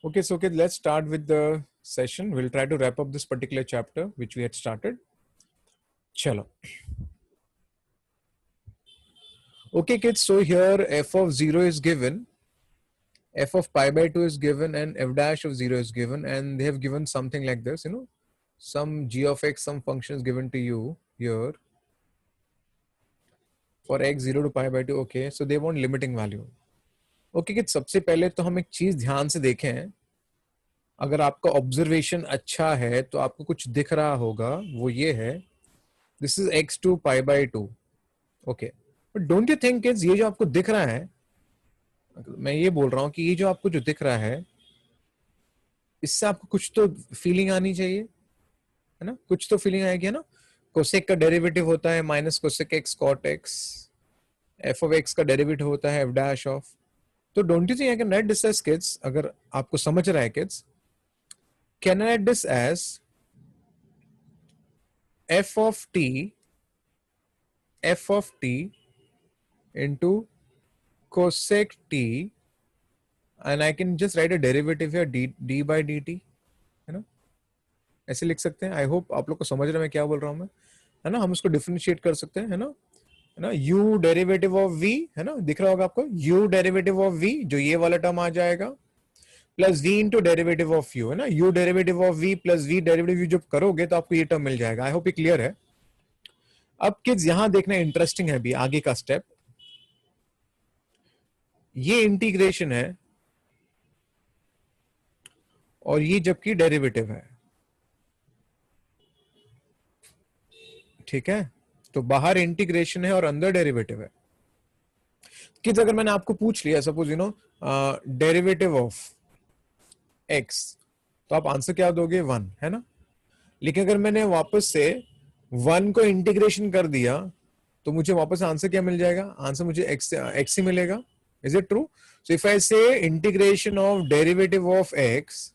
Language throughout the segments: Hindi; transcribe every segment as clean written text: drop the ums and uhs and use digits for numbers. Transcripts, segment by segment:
Okay, let's start with the session. We'll try to wrap up this particular chapter which we had started. Chalo. Okay, kids, so here f of 0 is given, f of pi by 2 is given, and f dash of 0 is given, and they have given something like this, some g of x, some function is given to you here for x 0 to pi by 2. Okay, so they want limiting value. Okay, kids, सबसे पहले तो हम एक चीज ध्यान से देखें. अगर आपका ऑब्जर्वेशन अच्छा है तो आपको कुछ दिख रहा होगा, वो ये है, this is x to pi by 2. Okay, but don't you think it's ये जो आपको दिख रहा है, मैं ये बोल रहा हूं कि ये जो आपको जो दिख रहा है, इससे आपको कुछ तो फीलिंग आनी चाहिए, है ना? कुछ तो फीलिंग आएगी, है ना? कोसेक का डेरिवेटिव होता है minus cosec x cot x, f of x का डेरिवेटिव होता है एफ डैश ऑफ. तो don't you think I can write this as kids, अगर आपको समझ रहा है kids, can I write this as f of t into cosec t, and I can just write a derivative here d by dt, है ना? ऐसे लिख सकते हैं. आई होप आप लोग को समझ रहे हैं मैं क्या बोल रहा हूं मैं, है ना? हम उसको डिफरेंशिएट कर सकते हैं, है ना? u डेरिवेटिव ऑफ v, है ना? दिख रहा होगा आपको, u डेरिवेटिव ऑफ v, जो ये वाला टर्म आ जाएगा, plus v into derivative of u, है ना? u derivative of v plus v derivative जब करोगे तो आपको ये टर्म मिल जाएगा. आई होप ये क्लियर है. अब किड्स यहां देखना इंटरेस्टिंग है भी आगे का स्टेप. ये इंटीग्रेशन है और ये जबकि डेरिवेटिव है, ठीक है? तो बाहर इंटीग्रेशन है और अंदर डेरिवेटिव है. किड्स अगर मैंने आपको पूछ लिया सपोज डेरिवेटिव ऑफ x, तो आप आंसर क्या दोगे? 1, है ना? लेकिन अगर मैंने वापस से 1 को इंटीग्रेशन कर दिया तो मुझे वापस आंसर क्या मिल जाएगा? आंसर मुझे x ही मिलेगा. Is it true? So if I say integration of derivative of x,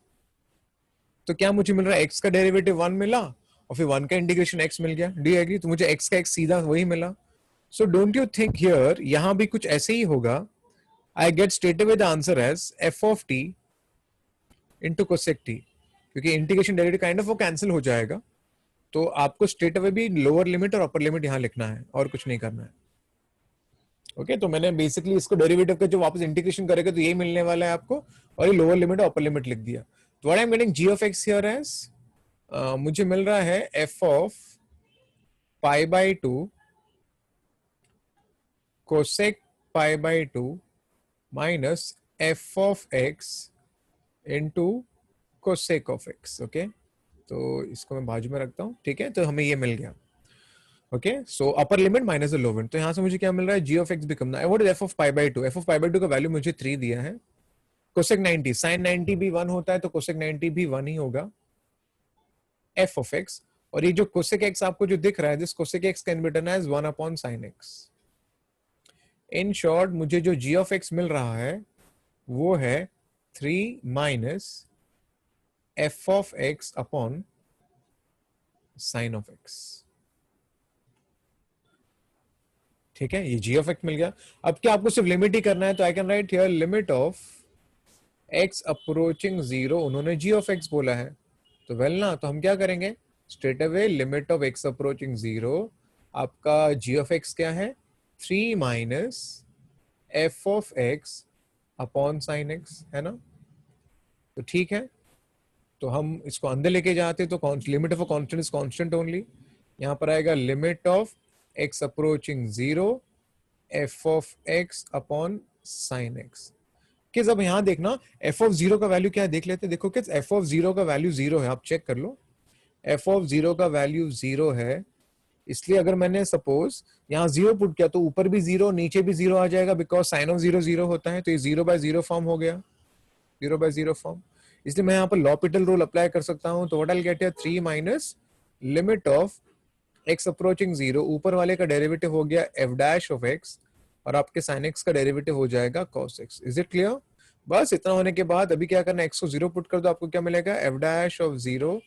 तो क्या मुझे मिल रहा है? x का डेरिवेटिव 1 मिला और फिर 1 का इंटीग्रेशन x मिल गया. Do you agree? तो मुझे x का x सीधा वही मिला. So don't you think here यहां भी कुछ ऐसे ही होगा? I get straight away the answer as f of t into cosec t, क्योंकि इंटीग्रेशन डेरिवेटिव काइंड ऑफ वो कैंसिल हो जाएगा. तो आपको स्ट्रेट अवे भी लोअर लिमिट और अपर लिमिट यहां लिखना है और कुछ नहीं करना है. ओके, तो मैंने बेसिकली इसको डेरिवेटिव का जो वापस इंटीग्रेशन करेगा तो यही मिलने वाला है आपको, और ये लोअर लिमिट और अपर लिमिट लिख दिया. तो what I am getting g of x here as, मुझे मिल रहा है f of pi by 2 cosec pi by 2 minus f of x into cosec of x. Okay, तो इसको मैं बाजू में रखता हूं, ठीक है? तो हमें ये मिल गया. Okay, so upper limit minus the lower limit. तो यहां से मुझे क्या मिल रहा है? g of x become what is f of pi by 2. f of pi by 2 का वैल्यू मुझे 3 दिया है. कोसेक 90, साइन 90 भी 1 होता है तो कोसेक 90 भी 1 ही होगा. f ऑफ x, और ये जो कोसेक x आपको जो दिख रहा है, this cosec x can be written as 1 upon sine x. In short मुझे जो g ऑफ x मिल रहा है वो है 3 minus f of x upon sine of x. ठीक है, ये g ऑफ x मिल गया. अब क्या आपको सिर्फ लिमिट ही करना है? तो आई can write here limit of x approaching 0. उन्होंने g ऑफ x बोला है तो वेल ना, तो हम क्या करेंगे? Straight away limit of x approaching 0, आपका g ऑफ x क्या है? 3 minus f of x upon sine x, है ना? तो ठीक है, तो हम इसको अंदर लेके जाते तो limit of a constant is constant only. यहां पर आएगा limit of x approaching 0 f of x upon sine x. किस अब यहां देखना f ऑफ 0 का वैल्यू क्या है देख लेते हैं. देखो किस, f ऑफ 0 का वैल्यू 0 है, आप चेक कर लो. f ऑफ 0 का वैल्यू 0 है, इसलिए अगर मैंने सपोज यहाँ 0 पुट किया तो ऊपर भी 0 नीचे भी 0 आ जाएगा, बिकॉज साइन ऑफ 0 0 होता है. तो ये 0 बाय 0 फॉर्म हो गया, 0 बाय 0 फॉर्म. इसलिए मैं यहाँ पर लॉपिटल रूल अप्लाई कर सकता हूँ. तो what I will get here 3 minus limit of x approaching 0, ऊपर वाले का डेरिवेटिव हो गया f डैश ऑफ x, और आपके sin x का डेरिवेटिव हो जाएगा cos x. Is it clear? बस इतना होने के बाद अभी क्या करना है? x को 0 पुट कर दो, आपको क्या मिलेगा? f dash of 0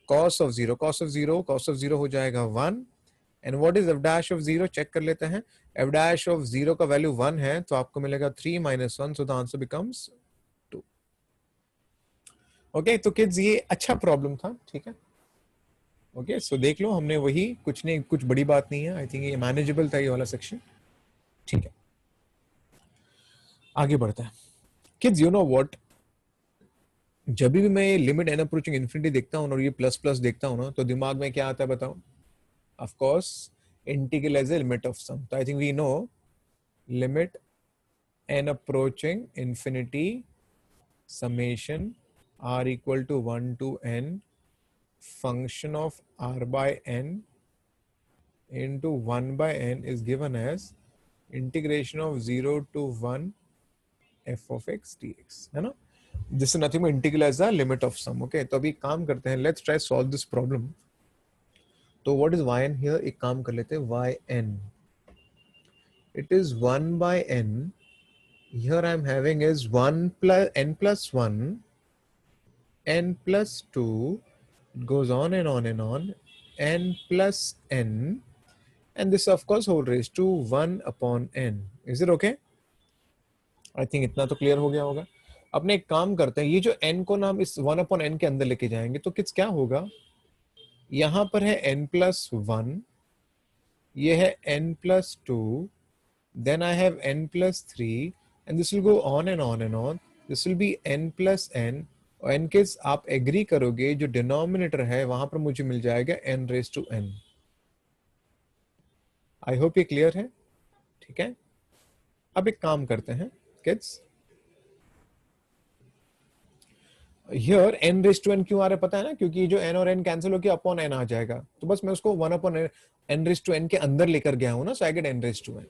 cos of 0, cos of 0 हो जाएगा 1. And what is f dash of 0? Check कर लेते हैं. f डैश ऑफ 0 का वैल्यू 1 है तो आपको मिलेगा 3 minus 1, so the answer becomes 2. Okay तो किड्स ये अच्छा प्रॉब्लम था, ठीक है। ओके सो देख लो, हमने वही, कुछ नहीं, कुछ बड़ी बात नहीं है, आई थिंक ये मैनेजेबल था ये वाला सेक्शन, ठीक है। आगे बढ़ता है किड्स, यू नो व्हाट, जब भी मैं लिमिट एन अप्रोचिंग इन्फिनिटी देखता हूँ और ये प्लस प्लस देखता हूँ ना, तो दिमाग में क्या आता है बताओ? Of course integral as a limit of sum. तो I think we know limit n approaching infinity summation r equal to 1 to n function of r by n into 1 by n is given as integration of 0 to 1 f of x dx, है ना? This is nothing but integral as a limit of sum. Okay, तो अभी काम करते हैं, let's try solve this problem. तो what is yn here? एक काम कर लेते हैं, yn, it is 1 by n. Here I am having is 1 plus n plus 1, n plus 2, it goes on and on and on, n plus n, and this of course whole raised to 1 upon n. Is it okay? I think इतना तो क्लियर हो गया होगा। अपने एक काम करते हैं, ये जो n को ना हम इस 1 अपॉन n के अंदर लेके जाएंगे, तो किस क्या होगा, यहां पर है n प्लस 1, ये है n plus 2, then I have n plus 3, and this will go on and on and on. This will be n plus n, और n केस आप एग्री करोगे, जो डिनोमिनेटर है वहां पर मुझे मिल जाएगा n raise to n। I hope ये क्लियर है, ठीक है। अब एक काम करते हैं kids, here n raise to n क्यों आ रहा है पता है ना, क्योंकि जो n और n कैंसिल होकर अपॉन n आ जाएगा, तो बस मैं उसको 1 upon n raise to n के अंदर लेकर गया हूं ना, so I get n raise to n।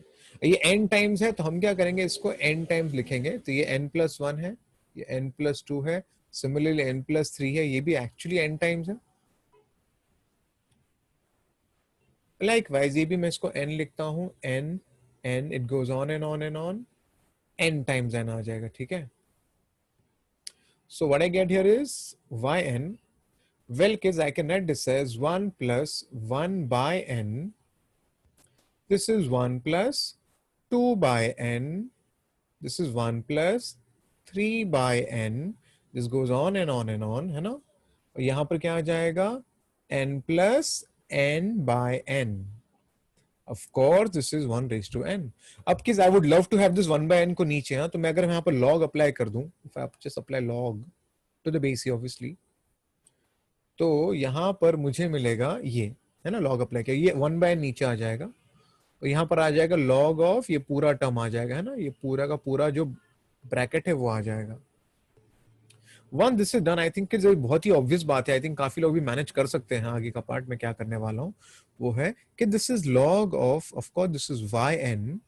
ये n टाइम्स है, तो हम क्या करेंगे, इसको n टाइम्स लिखेंगे, तो ये n प्लस 1 है, ये n प्लस 2 है, सिमिलरली n प्लस 3 है, ये भी एक्चुअली n टाइम्स है। लाइकवाइज ये भी मैं इसको n लिखता हूं, n n, it goes on and on and on, n times n आ जाएगा, ठीक है। So what I get here is yn. Well, kids, I can write this as 1 plus 1 by n. This is 1 plus 2 by n. This is 1 plus 3 by n. This goes on and on and on, है ना? और यहाँ पर क्या आ जाएगा, n plus n by n. Of course, this is 1 raised to n. अब किस, I would love to have this 1 by n को नीचे, हाँ, तो मैं अगर यहाँ पर log अप्लाई कर दूं, if I just apply log to the base obviously, तो यहाँ पर मुझे मिलेगा ये, है ना, log अप्लाई किया, ये 1 by n नीचे आ जाएगा, तो यहाँ पर आ जाएगा log ऑफ, ये पूरा टर्म आ जाएगा, है ना, ये पूरा का पूरा जो ब्रैकेट है वो आ जाएगा। One this is done, I think बहुत ही ऑब्वियस बात है, आई थिंक काफी लोग भी मैनेज कर सकते हैं। आगे का पार्ट में क्या करने वाला हूँ वो है कि this is log of course this is yn,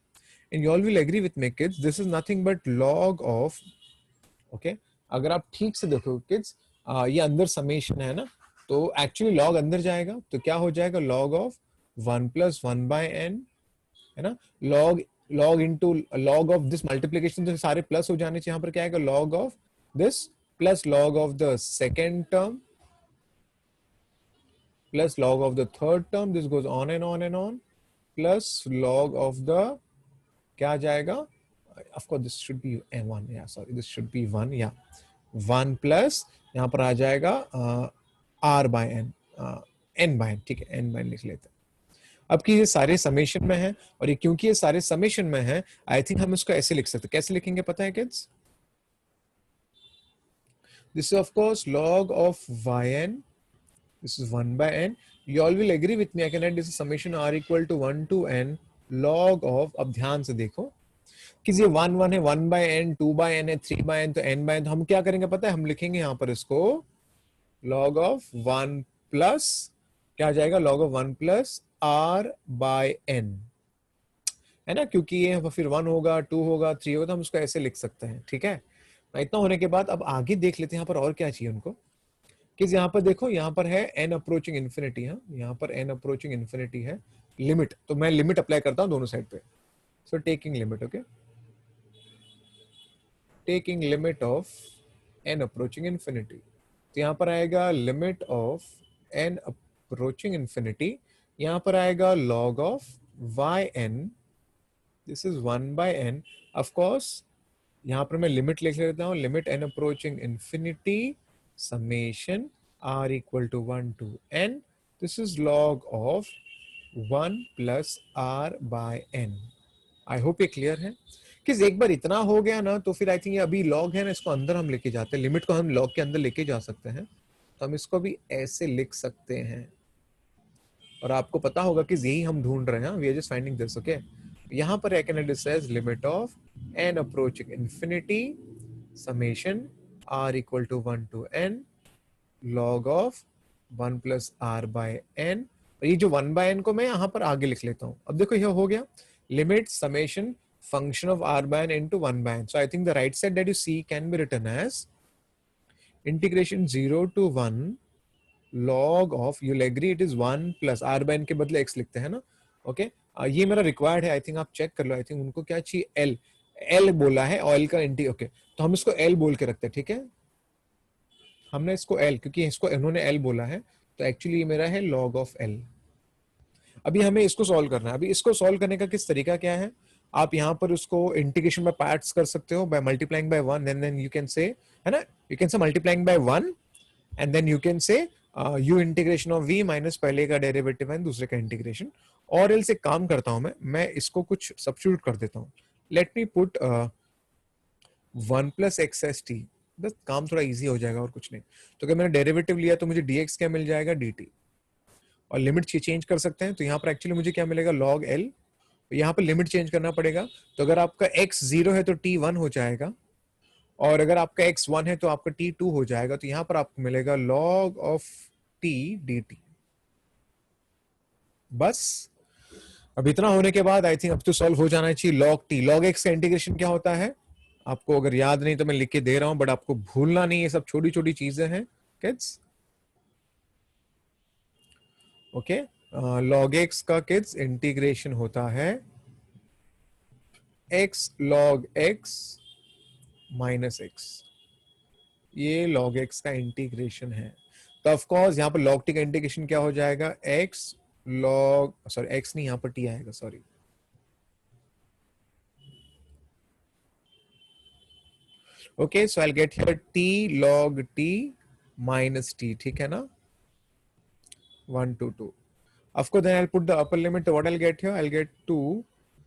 and you all will agree with me kids, this is nothing but log of, okay, अगर आप ठीक से देखो किड्स, ये अंदर समेशन है ना, तो एक्चुअली log अंदर जाएगा, तो क्या हो जाएगा, log of 1 plus 1 by n, है ना, log into log of this multiplication, तो सारे प्लस हो जाने चाहिए, यहाँ पर क्या आएगा, log of this plus log of the second term plus log of the third term, this goes on and on and on, plus log of the, क्या जाएगा, of course this should be n1, yeah sorry this should be 1, yeah 1 plus यहाँ पर आ जाएगा r by n, n by n, ठीक है, n by n लिख लेते हैं। अब कि ये सारे समेशन में है, और ये क्योंकि ये सारे समेशन में है, आई थिंक हम इसको ऐसे लिख सकते हैं, कैसे लिखेंगे पता है kids, this is of course log of yn, this is 1 by n, you all will agree with me, I can write this is summation r equal to 1 to n log of, अब ध्यान से देखो कि ये 1 1 है, 1 by n, 2 by n है, 3 by n, तो n by n, तो हम क्या करेंगे पता है, हम लिखेंगे यहाँ पर इसको log of 1 plus, क्या आ जाएगा, log of 1 plus r by n, है ना, क्योंकि ये फिर 1 होगा, 2 होगा, 3 होगा, तो हम उसको ऐसे लिख सकते हैं, ठीक है। इतना होने के बाद अब आगे देख लेते हैं यहाँ पर और क्या चाहिए उनको, कि यहाँ पर देखो, यहाँ पर है n अप्रोचिंग इन्फिनिटी, है यहाँ पर n अप्रोचिंग इन्फिनिटी है, लिमिट, तो मैं लिमिट अप्लाई करता हूँ दोनों साइड पे, so taking limit, okay, taking limit of n approaching infinity, तो यहाँ पर आएगा limit of n approaching infinity, यहाँ पर आएगा log of yn, this is 1 by n, of course यहाँ पर मैं लिमिट लिख लेता हूँ, limit n approaching infinity summation r equal to 1 to n. This is log of 1 plus r by n. I hope ये क्लियर है कि एक बार इतना हो गया ना तो फिर आई थिंक ये अभी लॉग है ना, इसको अंदर हम लेके जाते हैं, लिमिट को हम लॉग के अंदर लेके जा सकते हैं, तो हम इसको भी ऐसे लिख सकते हैं और आपको पता होगा कि यही हम ढूंढ रहे हैं, we are just finding this. Okay, यहां पर I can it says limit of n approaching infinity summation r equal to 1 to n log of 1 plus r by n. और ये जो 1 बाय एन को मैं यहाँ पर आगे लिख लेता हूँ। अब देखो ये हो गया limit summation function of r by n into 1 by n. So I think the right side that you see can be written as integration 0 to 1 log of, you'll agree it is 1 plus r by n के बदले x लिखते हैं ना। ओके ये मेरा रिक्वायर्ड है, आई थिंक आप चेक कर लो। आई थिंक उनको क्या चाहिए, l l बोला है ऑयल का इंटी। ओके तो हम इसको l बोल के रखते हैं, ठीक है। हमने इसको l क्योंकि इसको इन्होंने l बोला है, तो एक्चुअली ये मेरा है log of l। अभी हमें इसको सॉल्व करना है। अभी इसको सॉल्व करने का किस तरीका क्या है, आप यहाँ पर उसको इंटीग्रेशन बाय पार्ट्स कर सकते हो, by multiplying by 1 and then you can say, है ना, you can say multiplying by 1 and then you can say you integration of v minus पहले का डेरिवेटिव एंड दूसरे का इंटीग्रेशन। और एल से काम करता हूं मैं इसको कुछ सब्स्टिट्यूट कर देता हूँ। Let me put 1 plus x S T, बस काम थोड़ा इजी हो जाएगा और कुछ नहीं। तो अगर मैंने डेरिवेटिव लिया तो मुझे dx क्या मिल जाएगा, dt। और लिमिट चेंज कर सकते हैं, तो यहाँ पर एक्चुअली मुझे क्या मिलेगा, log l। यहाँ पर लिमिट चेंज करना पड़ेगा, तो अगर आपका x 0 है तो t 1 हो जाएगा, और अगर आपका x 1 है तो आपका t 2 हो जाएगा। तो यहाँ पर आपको मिलेगा log of t dt। बस अब इतना होने के बाद आई थिंक अब तो सॉल्व हो जाना चाहिए। log t, log x का इंटीग्रेशन क्या होता है, आपको अगर याद नहीं तो मैं लिख के दे रहा हूं, बट आपको भूलना नहीं, ये सब छोटी छोटी चीजें हैं किड्स। ओके log x का किड्स इंटीग्रेशन होता है x log x minus x, ये log x का इंटीग्रेशन है। तो ऑफ कोर्स यहाँ पर log t का इंटीग्रेशन क्या हो जाएगा, x log, सॉरी x नहीं, यहाँ पर t आएगा, sorry. Okay so I get here t log t minus t, ठीक है ना, 1 to 2। Of course, then I'll put the upper limit. What I'll get here? I'll get 2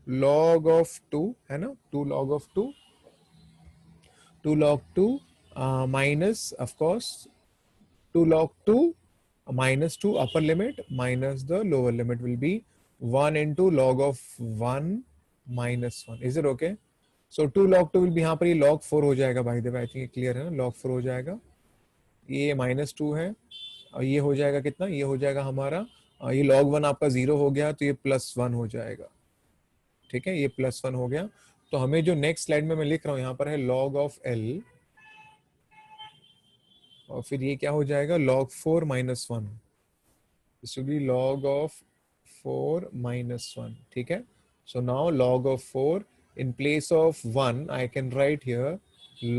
log of 2, है ना, 2 log of 2, 2 log 2 minus, of course, 2 log 2 minus 2 upper limit minus the lower limit will be 1 into log of 1 minus 1. Is it okay? So 2 log 2 will be, यहाँ पर ये log 4 हो जाएगा, by the way, I think ये clear है ना, log 4 हो जाएगा, ये minus 2 है, और ये हो जाएगा कितना, ये हो जाएगा हमारा, ये log 1 आपका 0 हो गया, तो ये प्लस 1 हो जाएगा, ठीक है, ये प्लस 1 हो गया। तो हमें जो नेक्स्ट स्लाइड में मैं लिख रहा हूं यहाँ पर है log ऑफ l, और फिर ये क्या हो जाएगा, log 4 minus 1, this will be log of 4 minus 1, ठीक है। So now log of 4 in place of 1 I can write here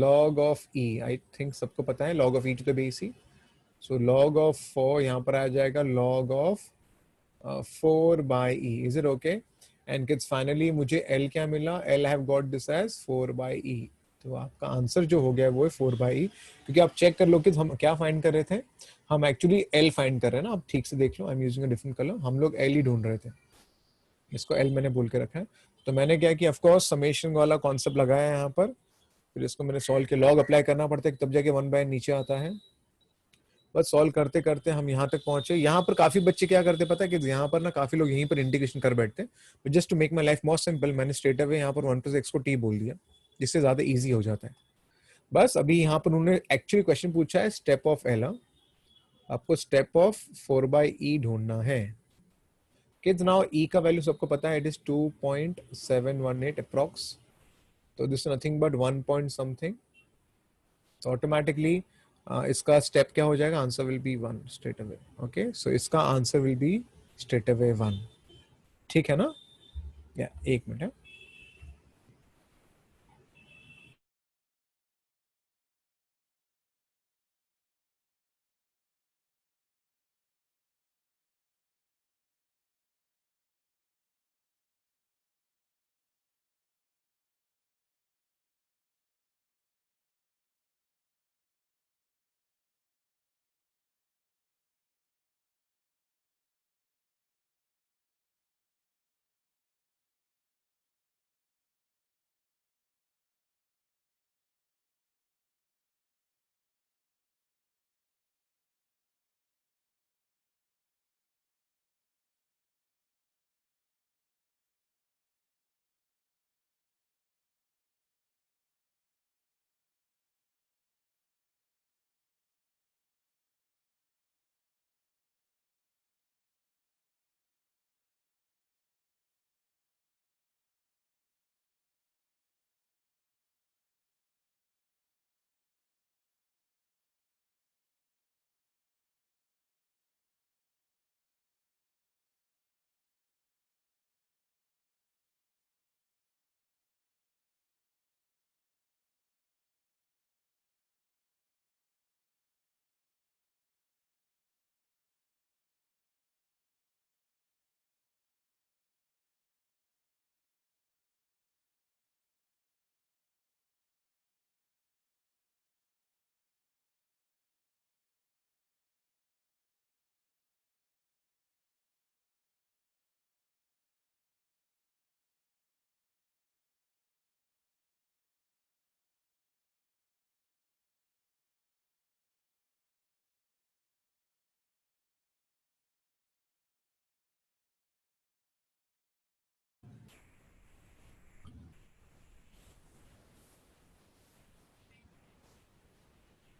log of e। I think सबको पता है log of e to the base e। So log of 4 यहाँ पर आ जाएगा log of 4 by e। Is it okay? And kids finally मुझे l क्या मिला, l have got this as 4 by e। तो आपका आंसर जो हो गया वो है 4 by e। क्योंकि आप चेक कर लो कि हम क्या फाइंड कर रहे थे, हम एक्चुअली l फाइंड कर रहे हैं ना। आप ठीक से देख लो, I am using a different colour, हम लोग l ही ढूंढ रहे थे, इसको l मैंने बोल के रखा है। तो मैंने क्या कि ऑफ कोर्स समेशन वाला कॉन्सेप्ट लगाया है यहाँ पर, फिर इसको मैंने सॉल्व किया, लॉग अप्लाई करना पड़ता है तब जाके 1 by n नीचे आता है। बस सॉल्व करते करते हम यहाँ तक पहुंचे। यहाँ पर काफी बच्चे क्या करते पता है कि यहाँ पर ना काफी लोग यहीं पर इंटीग्रेशन कर बैठते हैं, but just to make my life more simple मैंने स्ट्रेट अवे यहाँ पर 1 प्लस एक्स को टी बोल दिया, जिससे ज्यादा इजी हो जाता है। बस अभी यहाँ पर उन्होंने एक्चुअली क्वेश्चन पूछा है स्टेप ऑफ एल, आपको स्टेप ऑफ 4 by e ढूंढना है। किड्स नाउ e का वैल्यू सबको पता है, इट इज 2.718 अप्रॉक्स, तो this nothing but 1 point something. तो ऑटोमेटिकली इसका स्टेप क्या हो जाएगा, answer will be 1 straight away. Okay so इसका answer will be straight away 1, ठीक है ना। या एक minute.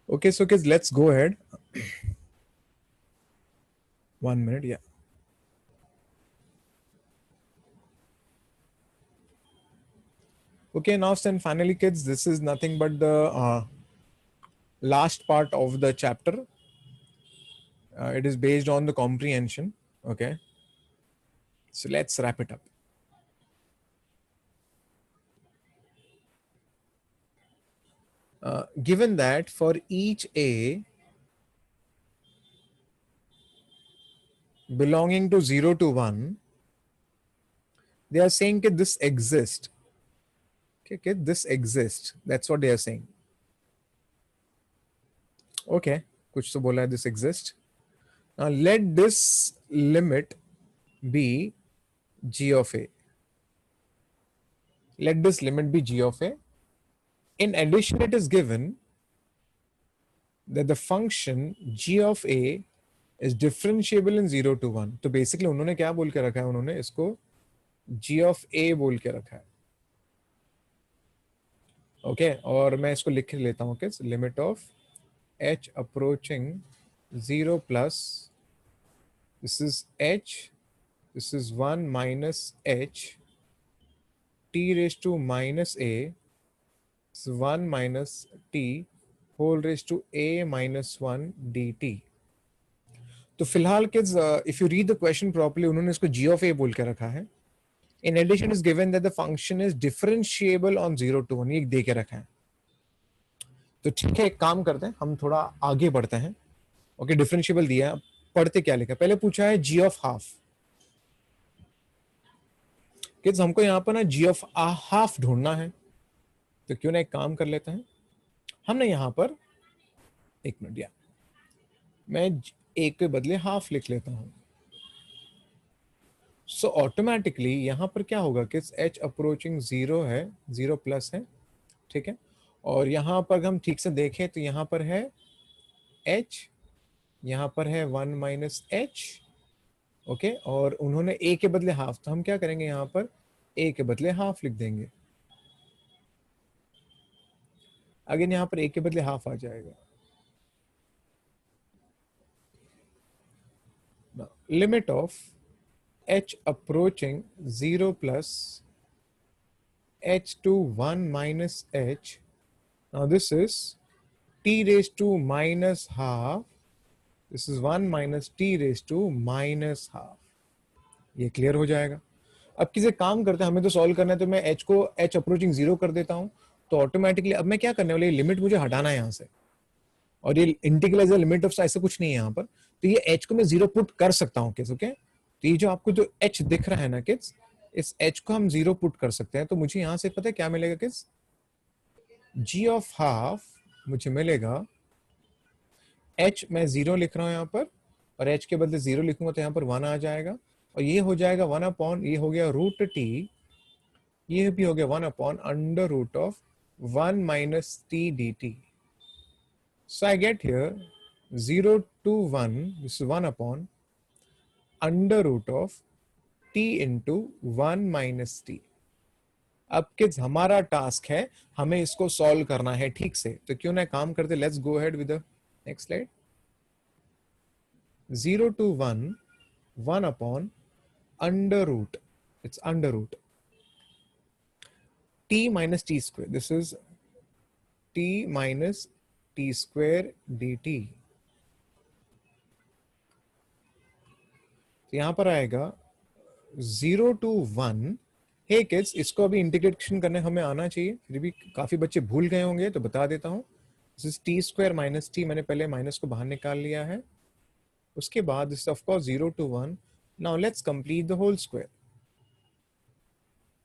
Okay, so kids, let's go ahead. 1 minute, yeah. Okay, now then finally, kids, this is nothing but the last part of the chapter. It is based on the comprehension. Okay, so let's wrap it up. Given that for each A belonging to 0 to 1, they are saying that this exists. Okay, this exists. That's what they are saying. Okay, कुछ तो बोला है this exists. Now let this limit be g of a. Let this limit be g of a. In addition, it is given that the function g of a is differentiable in 0 to 1. तो basically उन्होंने क्या बोल के रखा है, उन्होंने इसको g of a बोल के रखा है. ओके और मैं इसको लिख लेता हूँ कि limit of h approaching 0 plus this is h, this is 1 minus h t raise to minus a, 1 minus t whole raise to a minus 1 dt. तो फिलहाल kids if you read the question properly उन्होंने इसको g of a बोल के रखा है. In addition is given that the function is differentiable on 0 to 1. ये दे के रखा है. तो ठीक है, एक काम करते हैं, हम थोड़ा आगे बढ़ते हैं. ओके, डिफरेंशिएबल दिया है, पढ़ते क्या लिखा. पहले पूछा है जी ऑफ हाफ. किड्स हमको यहाँ पर ना जी ऑफ हाफ ढूंढना है, तो क्यों ना एक काम कर लेते हैं. हमने यहाँ पर एक मिनट दिया, मैं एक के बदले हाफ लिख लेता हूँ. सो ऑटोमेटिकली यहाँ पर क्या होगा किड्स, एच अप्रोचिंग 0 है, 0 प्लस है. ठीक है, और यहाँ पर हम ठीक से देखें तो यहाँ पर है h, यहाँ पर है 1 माइनस एच. ओके, और उन्होंने a के बदले हाफ, तो हम क्या करेंगे, यहाँ पर a के बदले हाफ लिख देंगे. अगेन यहाँ पर a के बदले हाफ आ जाएगा. Limit of h approaching 0 plus h to 1 minus h. Now this is t raised to minus half. This is 1 minus t raised to minus half. ये क्लियर हो जाएगा. अब किसी काम करते हैं, हमें तो सॉल्व करना है, तो मैं h को h अप्रोचिंग 0 कर देता हूं. तो ऑटोमेटिकली अब मैं क्या करने वाला, लिमिट मुझे हटाना है यहाँ से, और ये integral as a limit of, ऐसा कुछ नहीं है यहाँ पर. तो ये h को मैं 0 पुट कर सकता हूँ किस. ओके, तो ये जो आपको जो h दिख रहा है ना किस, इस h को हम 0 पुट कर सकते हैं. तो मुझे यहाँ से पता है क्या मिलेगा किस, g ऑफ हाफ मुझे मिलेगा h, मैं 0 लिख रहा हूँ यहाँ पर, और h के बदले 0 लिखूंगा तो यहाँ पर 1 आ जाएगा, और ये हो जाएगा 1 अपॉन, ये हो गया रूट t, ये भी हो गया 1 upon under root of 1 minus t dt. So I get here 0 to 1, this is 1 upon under root of t into 1 minus t. अब किड्स हमारा टास्क है, हमें इसको सॉल्व करना है ठीक से. तो क्यों ना काम करते, let's go ahead with the next slide. 0 to 1, 1 upon under root, it's under root t minus t square, this is t minus t square dt. तो यहां पर आएगा 0 to 1. हे किड्स, इसको अभी इंटीग्रेशन करने हमें आना चाहिए, फिर भी काफी बच्चे भूल गए होंगे, तो बता देता हूं. This is T square minus T, मैंने पहले माइनस को बाहर निकाल लिया है. उसके बाद this of course 0 to 1. Now let's complete the whole square.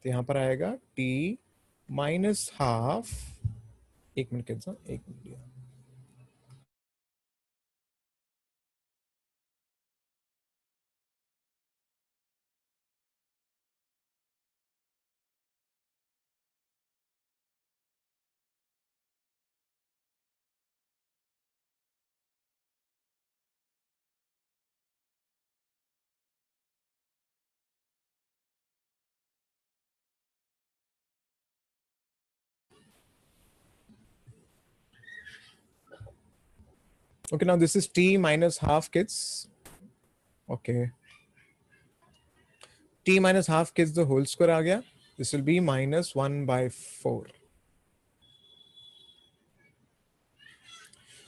तो यहां पर आएगा टी माइनस हाफ. एक मिनट किड्स, एक minute. Okay, now this is t minus half kids. Okay, t minus half kids the whole square आ गया. This will be minus 1/4.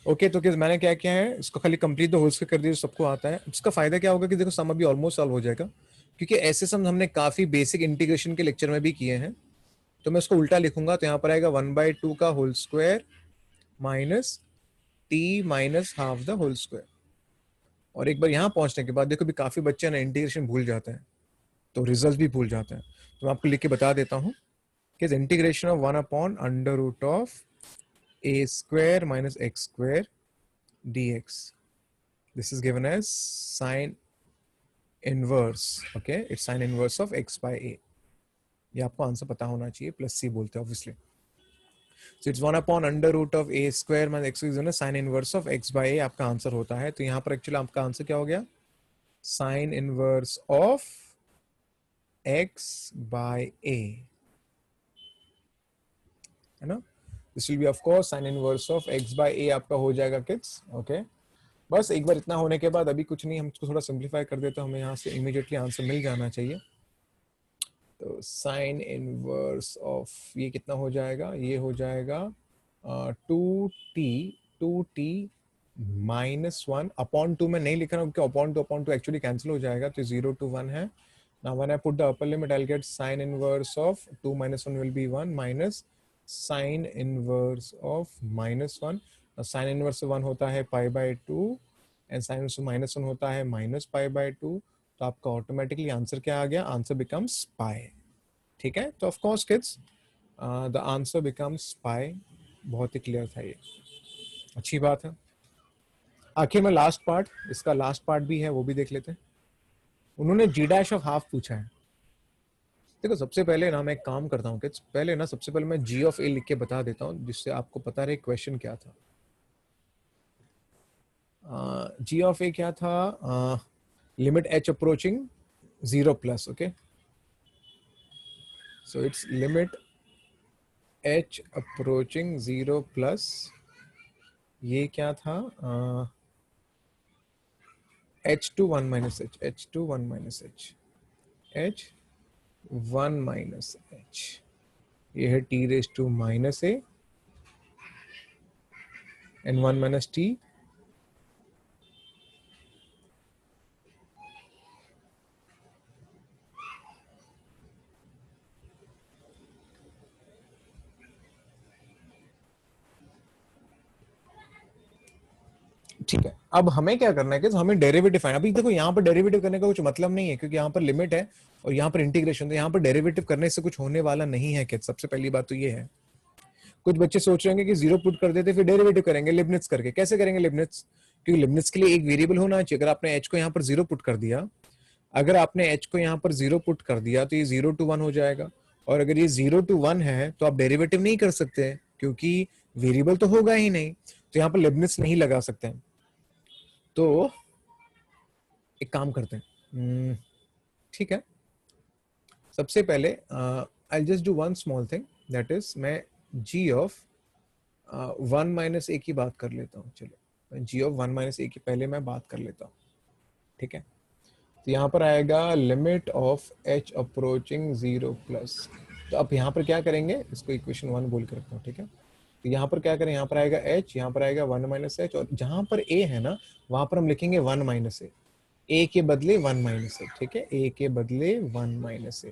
Okay तो किस मैंने क्या किया है, इसको खाली कंप्लीट द होल स्क्वायर कर दिया, सबको आता है. इसका फायदा क्या होगा कि देखो सम अभी ऑलमोस्ट सॉल्व हो जाएगा, क्योंकि ऐसे सम हमने काफी बेसिक इंटीग्रेशन के लेक्चर में भी किए हैं. तो मैं इसको उल्टा लिखूंगा, तो यहाँ पर आएगा 1/2 का whole square minus t minus half the whole square. और एक बार यहाँ पहुंचने के बाद देखो भी काफी बच्चे ना इंटीग्रेशन भूल जाते हैं, तो रिजल्ट भी भूल जाते हैं. तो मैं आपको लिख के बता देता हूँ कि इंटीग्रेशन ऑफ 1/√ऑफ a square minus x square dx. This is given as sine inverse. Okay, it's sine inverse of x by a. ये आपको आंसर पता होना चाहिए, प्लस सी बोलते हैं obviously. So it's 1/√of a square minus x square is sine inverse of x by a आपका आंसर होता है. तो यहाँ पर एक्चुअली आपका आंसर क्या हो गया, sine inverse of x by a, है ना. This will be of course sin inverse of x by a आपका हो जाएगा किड्स. ओके, बस एक बार इतना होने के बाद अभी कुछ नहीं, हम इसको थोड़ा सिंप्लीफाई कर देते, हमें यहाँ से इमीडिएटली आंसर मिल जाना चाहिए. तो साइन इनवर्स ऑफ ये कितना हो जाएगा, ये हो जाएगा 2t माइनस 1 अपॉन 2 में नहीं लिख रहा हूँ क्योंकि अपॉन टू एक्चुअली कैंसिल हो जाएगा, तो 0 to 1 है. Now when I put the upper limit I will get sine inverse of 2 minus 1 will be 1 minus sine inverse of -1. Sine inverse 1 होता है π/2 एंड साइन इनवर्स -1 होता है -π/2. तो आपका ऑटोमेटिकली आंसर क्या आ गया, आंसर बिकम्स पाई. ठीक है, तो of course kids the answer becomes pi. बहुत ही क्लियर था ये, अच्छी बात है. आखिर में लास्ट पार्ट, इसका लास्ट पार्ट भी है, वो भी देख लेते हैं. उन्होंने जी डैश ऑफ हाफ पूछा है. देखो सबसे पहले ना मैं एक काम करता हूँ किड्स, पहले ना सबसे पहले मैं जी ऑफ ए लिख के बता देता हूँ, जिससे आपको पता रहे क्वेश्चन क्या था. जी ऑफ ए क्या था, limit H approaching 0+. Okay, so it's limit H approaching 0+. ये क्या था, h to 1 minus h, h to 1 minus h, h 1 minus h. ये है t raised to minus a and 1 minus t. ठीक है, अब हमें क्या करना है कि हमें डेरिवेटिव फाइंड. अभी देखो यहाँ पर डेरिवेटिव करने का कुछ मतलब नहीं है, क्योंकि यहाँ पर लिमिट है और यहाँ पर इंटीग्रेशन, तो यहाँ पर डेरिवेटिव करने से कुछ होने वाला नहीं है. कि सबसे पहली बात तो ये है, कुछ बच्चे सोच रहे हैं कि 0 पुट कर देते फिर डेरिवेटिव करेंगे लिबनिट्ज करके. कैसे करेंगे लिबनिट्ज, क्योंकि लिबनिट्ज के लिए एक वेरिएबल होना चाहिए. अगर आपने h को यहाँ पर 0 पुट कर दिया, अगर आपने h को यहाँ पर 0 पुट कर दिया तो ये 0 to 1 हो जाएगा. और अगर ये 0 to 1 है तो आप डेरिवेटिव नहीं कर सकते, क्योंकि वेरिएबल तो होगा ही नहीं, तो यहाँ पर लिबनिट्ज नहीं लगा सकते हैं. तो एक काम करते हैं, ठीक है, सबसे पहले I just do one small thing, that is मैं g ऑफ 1 minus a की बात कर लेता हूँ. चलो g ऑफ 1 minus a की पहले मैं बात कर लेता हूँ. ठीक है, तो यहाँ पर आएगा लिमिट ऑफ h अप्रोचिंग 0+. तो अब यहाँ पर क्या करेंगे, इसको इक्वेशन 1 बोल के रखता हूँ. ठीक है, तो यहाँ पर क्या करें, यहाँ पर आएगा h, यहाँ पर आएगा 1 minus h, और जहां पर a है ना वहां पर हम लिखेंगे 1 minus a के बदले 1 minus a. ठीक है, a के बदले 1 minus a.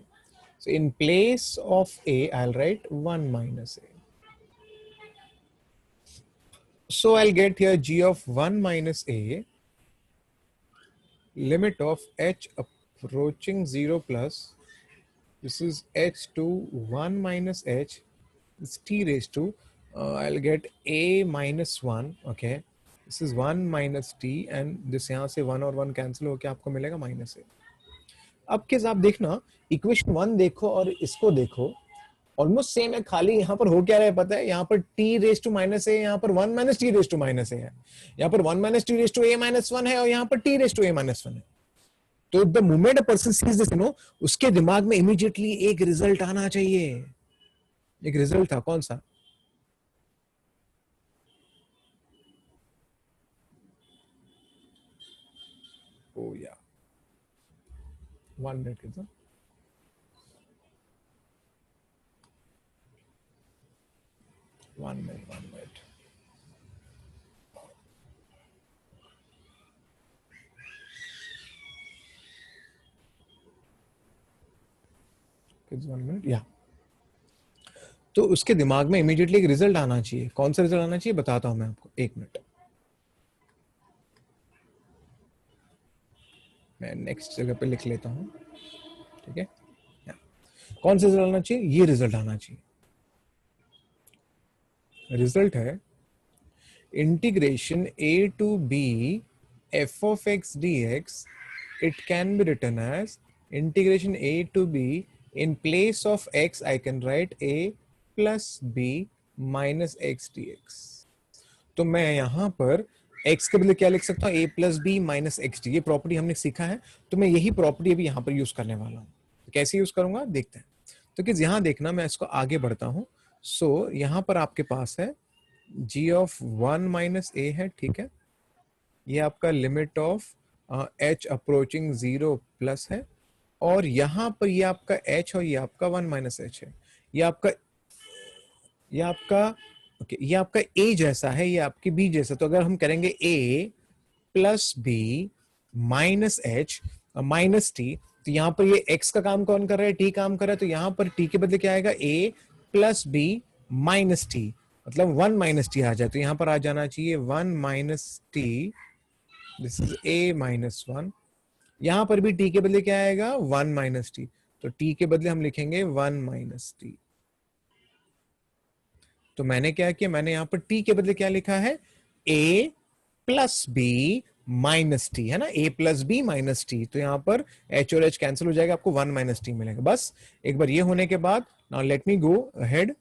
So in place of a I'll write 1 minus a. So I'll get here g of 1 minus a, limit of h approaching 0+. This is h to 1 minus h. It's t raised to I'll get a minus 1. Okay, this is 1 minus t and this यहाँ से 1 और 1 कैंसिल होके आपको मिलेगा माइनस a. अब किस आप देखना, इक्वेशन 1 देखो और इसको देखो, ऑलमोस्ट सेम है, खाली यहाँ पर हो क्या रहा है पता है, यहाँ पर t रेज टू माइनस है, यहाँ पर 1 minus t raise to minus है, यहाँ पर 1 minus t raise to a minus 1 है, और यहाँ पर t raise to a minus 1 है. तो the moment a person sees this, उसके दिमाग में इमीडिएटली एक रिजल्ट आना चाहिए. एक रिजल्ट था, कौन सा, 1 मिनट कितना, वन मिनट किड्स, 1 मिनट। या तो उसके दिमाग में इमीडिएटली एक रिजल्ट आना चाहिए। कौन सा रिजल्ट आना चाहिए बताता हूं मैं आपको, 1 मिनट। मैं नेक्स्ट जगह पे लिख लेता हूं, ठीक है। कौन सा रिजल्ट आना चाहिए, ये रिजल्ट आना चाहिए। रिजल्ट है integration a to b f of x dx, it can be written as integration a to b, in place of x I can write a plus b minus x dx। तो मैं यहां पर x के बदले क्या लिख सकता हूं, a plus b minus x d. ये प्रॉपर्टी हमने सीखा है, तो मैं यही प्रॉपर्टी अभी यहां पर यूज करने वाला हूं। तो कैसे यूज करूंगा देखते हैं। तो किस यहां देखना, मैं इसको आगे बढ़ता हूं। सो यहां पर आपके पास है g ऑफ 1 माइनस ए है, ठीक है। ये आपका limit of h approaching 0 plus है, और यहां पर ये आपका h और ये आपका 1 माइनस एच है। ये आपका ओके, ये आपका a जैसा है, ये आपकी b जैसा। तो अगर हम करेंगे a plus b minus h minus t, तो यहां पर ये x का काम कौन कर रहा है, t काम कर रहा है। तो यहां पर t के बदले क्या आएगा, a plus b minus t, मतलब 1 माइनस टी आ जाए। तो यहां पर आ जाना चाहिए 1 minus T, this is a minus 1। यहां पर भी t के बदले क्या आएगा, 1 माइनस टी। तो t के बदले हम लिखेंगे 1 माइनस टी। तो मैंने क्या किया, मैंने यहां पर t के बदले क्या लिखा है, a plus b minus t, है ना, a plus b minus t. तो यहां पर h और h कैंसिल हो जाएगा, आपको 1 माइनस टी मिलेगा। बस एक बार ये होने के बाद now let me go ahead.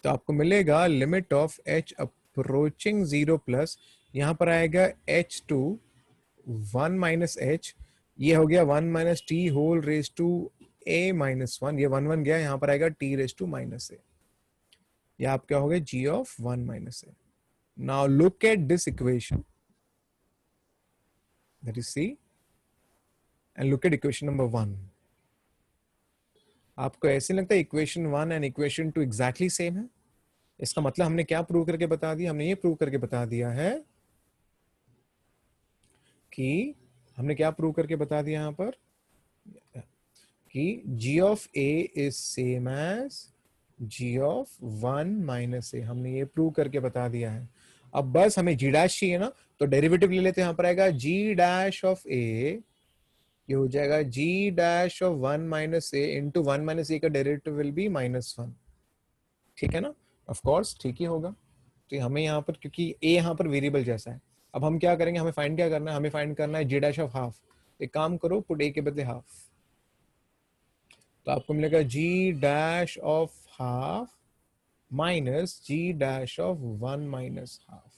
तो आपको मिलेगा limit of h approaching 0 plus, यहां पर आएगा h टू 1 माइनस h, ये हो गया 1 minus t whole raise to a minus 1, ये 1 1 गया, यहां पर आएगा t raise to minus a। ये आप क्या हो गया, g of 1 minus a। Now look at this equation, that is C, and look at equation number 1। आपको ऐसे लगता है equation 1 and equation 2 exactly same है? इसका मतलब हमने क्या प्रूव करके बता दिया, हमने ये प्रूव करके बता दिया है कि हमने क्या प्रूव करके बता दिया यहां पर कि g of a is same as g of 1 minus a। हमने ये प्रूव करके बता दिया है। अब बस हमें g डैश चाहिए ना, तो डेरिवेटिव ले लेते हैं। यहां पर आएगा g डैश ऑफ a, ये हो जाएगा g dash of 1 minus a into 1 minus a का डेरिवेटिव विल बी माइनस 1, ठीक है ना। ऑफ कोर्स ठीक ही होगा। तो हमें यहाँ पर, क्योंकि a यहाँ पर वेरिएबल जैसा है, अब हम क्या करेंगे, हमें फाइंड क्या करना है, हमें फाइंड करना है g डैश ऑफ हाफ। एक काम करो, पुट a के बदले हाफ, तो आपको मिलेगा g dash of half minus g dash of 1 minus half.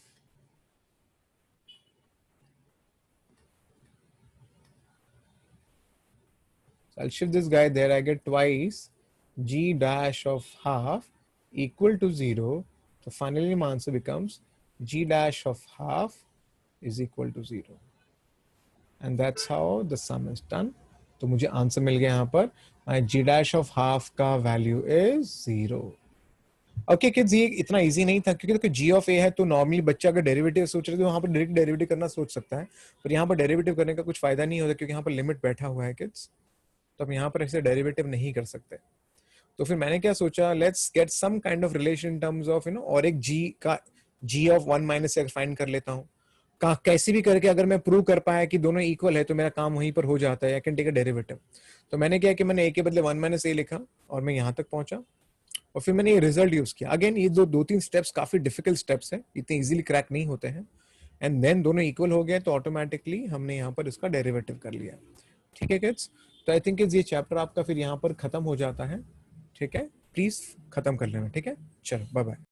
So I'll shift this guy there, I get twice g dash of half equal to 0. So finally my answer becomes g dash of half is equal to 0. And that's how the sum is done. तो मुझे आंसर मिल गया यहाँ पर, my g dash of half का वैल्यू is 0। ओके किड्स, ये इतना इजी नहीं था, क्योंकि देखो g ऑफ a है, तो नॉर्मली बच्चा अगर डेरिवेटिव सोच रहे तो वहां पर डायरेक्ट डेरिवेटिव करना सोच सकता है, पर यहाँ पर डेरिवेटिव करने का कुछ फायदा नहीं होता, क्योंकि यहाँ पर लिमिट बैठा हुआ है किड्स। तो हम यहाँ पर ऐसे डेरिवेटिव नहीं कर सकते। तो फिर मैंने क्या सोचा, let's get some kind of relation in terms of और एक g का g ऑफ 1 माइनस से फाइंड कर लेता हूँ। कैसे भी करके अगर मैं प्रूव कर पाया कि दोनों इक्वल है, तो मेरा काम वहीं पर हो जाता है, I can take a derivative. तो मैंने क्या कि मैंने a के बदले 1 माइनस a लिखा, और मैं यहाँ तक पहुंचा, और फिर मैंने ये रिजल्ट यूज किया। अगेन ये दो तीन स्टेप्स काफी डिफिकल्ट स्टेप्स है, इतने इजीली क्रैक नहीं होते हैं। एंड देन दोनों इक्वल हो गए, तो ऑटोमेटिकली हमने यहाँ पर इसका डेरिवेटिव कर लिया। ठीक है किड्स, तो आई थिंक ये चैप्टर आपका फिर यहाँ पर खत्म हो जाता है। ठीक है, प्लीज खत्म कर लेना। ठीक है, चलो बाय बाय।